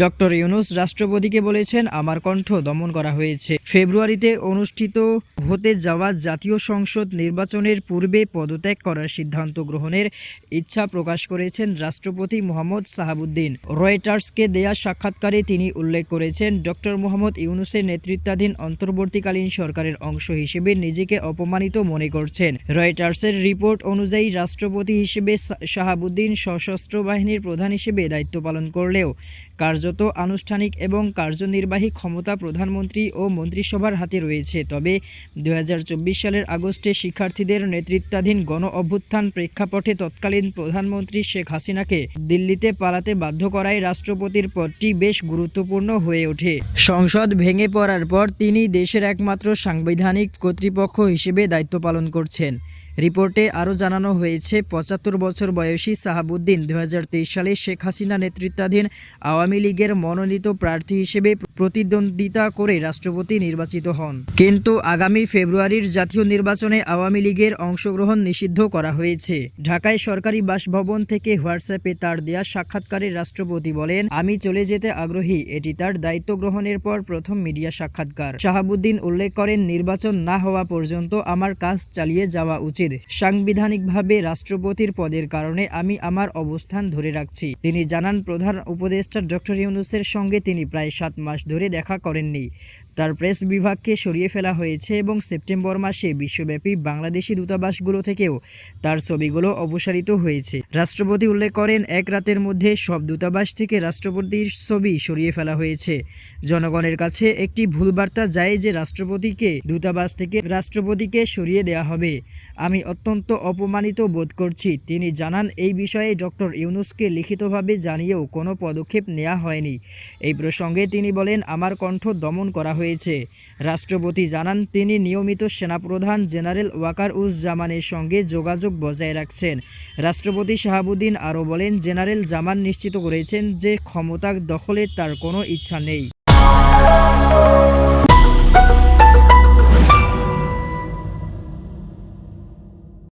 Doctor Yunus রাষ্ট্রপতিকে বলেছেন, আমার কণ্ঠ দমন করা হয়েছে। ফেব্রুয়ারিতে অনুষ্ঠিত হতে যাওয়া জাতীয় সংসদ নির্বাচনের পূর্বে পদত্যাগ করার সিদ্ধান্ত গ্রহণের ইচ্ছা প্রকাশ করেছেন রাষ্ট্রপতি মোহাম্মদ সাহাবুদ্দিন। রয়টার্সকে দেয়া সাক্ষাৎকারে তিনি উল্লেখ করেছেন, ডক্টর মোহাম্মদ ইউনূসের নেতৃত্বাধীন অন্তর্বর্তীকালীন সরকারের অংশ হিসেবে নিজেকে অপমানিত মনে করছেন। রয়টার্সের রিপোর্ট অনুযায়ী রাষ্ট্রপতি হিসেবে সাহাবুদ্দিন সশস্ত্র বাহিনীর প্রধান হিসেবে দায়িত্ব পালন করলেও কার্যত আনুষ্ঠানিক এবং কার্যনির্বাহী ক্ষমতা প্রধানমন্ত্রী ও মন্ত্রিসভার হাতে রয়েছে। তবে 2024 সালের আগস্টে শিক্ষার্থীদের নেতৃত্বাধীন গণ অভ্যুত্থান প্রেক্ষাপটে তৎকালীন প্রধানমন্ত্রী শেখ হাসিনাকে দিল্লিতে পালাতে বাধ্য করায় রাষ্ট্রপতির পদটি বেশ গুরুত্বপূর্ণ হয়ে ওঠে। সংসদ ভেঙে পড়ার পর তিনি দেশের একমাত্র সাংবিধানিক কর্তৃপক্ষ হিসেবে দায়িত্ব পালন করছেন। রিপোর্টে আরও জানানো হয়েছে, 75 বছর বয়সী সাহাবুদ্দিন 2023 সালে শেখ হাসিনা নেতৃত্বাধীন আওয়ামী লীগের মনোনীত প্রার্থী হিসেবে প্রতিদ্বন্দ্বিতা করে রাষ্ট্রপতি নির্বাচিত হন। কিন্তু আগামী ফেব্রুয়ারির জাতীয় নির্বাচনে আওয়ামী লীগের অংশগ্রহণ নিষিদ্ধ করা হয়েছে। ঢাকায় সরকারি বাসভবন থেকে হোয়াটসঅ্যাপে তার দেয়া সাক্ষাৎকারে রাষ্ট্রপতি বলেন, আমি চলে যেতে আগ্রহী। এটি তার দায়িত্ব গ্রহণের পর প্রথম মিডিয়া সাক্ষাৎকার। সাহাবুদ্দিন উল্লেখ করেন, নির্বাচন না হওয়া পর্যন্ত আমার কাজ চালিয়ে যাওয়া উচিত। সাংবিধানিকভাবে রাষ্ট্রপতির পদের কারণে আমি আমার অবস্থান ধরে রাখছি। তিনি জানান, প্রধান উপদেষ্টা ডক্টর ইউনূসের সঙ্গে তিনি প্রায় 7 মাস ধরে দেখা করেননি। তার প্রেস বিভাগকে সরিয়ে ফেলা হয়েছে এবং সেপ্টেম্বর মাসে বিশ্বব্যাপী বাংলাদেশি দূতাবাসগুলো থেকেও তার ছবিগুলো অপসারিত হয়েছে। রাষ্ট্রপতি উল্লেখ করেন, এক রাতের মধ্যে সব দূতাবাস থেকে রাষ্ট্রপতির ছবি সরিয়ে ফেলা হয়েছে। জনগণের কাছে একটি ভুল বার্তা যায় যে রাষ্ট্রপতিকে দূতাবাস থেকে রাষ্ট্রপতিকে সরিয়ে দেওয়া হবে। আমি অত্যন্ত অপমানিত বোধ করছি। তিনি জানান, এই বিষয়ে ডক্টর ইউনূসকে লিখিতভাবে জানিয়েও কোনো পদক্ষেপ নেওয়া হয়নি। এই প্রসঙ্গে তিনি বলেন, আমার কণ্ঠ দমন করা হয়েছে। রাষ্ট্রপতি জানান, তিনি নিয়মিত সেনাপ্রধান জেনারেল ওয়াকারুজ্জামানের সঙ্গে যোগাযোগ বজায় রাখছেন। রাষ্ট্রপতি সাহাবুদ্দিন আরও বলেন, জেনারেল জামান নিশ্চিত করেছেন যে ক্ষমতা দখলের তার কোনো ইচ্ছা নেই।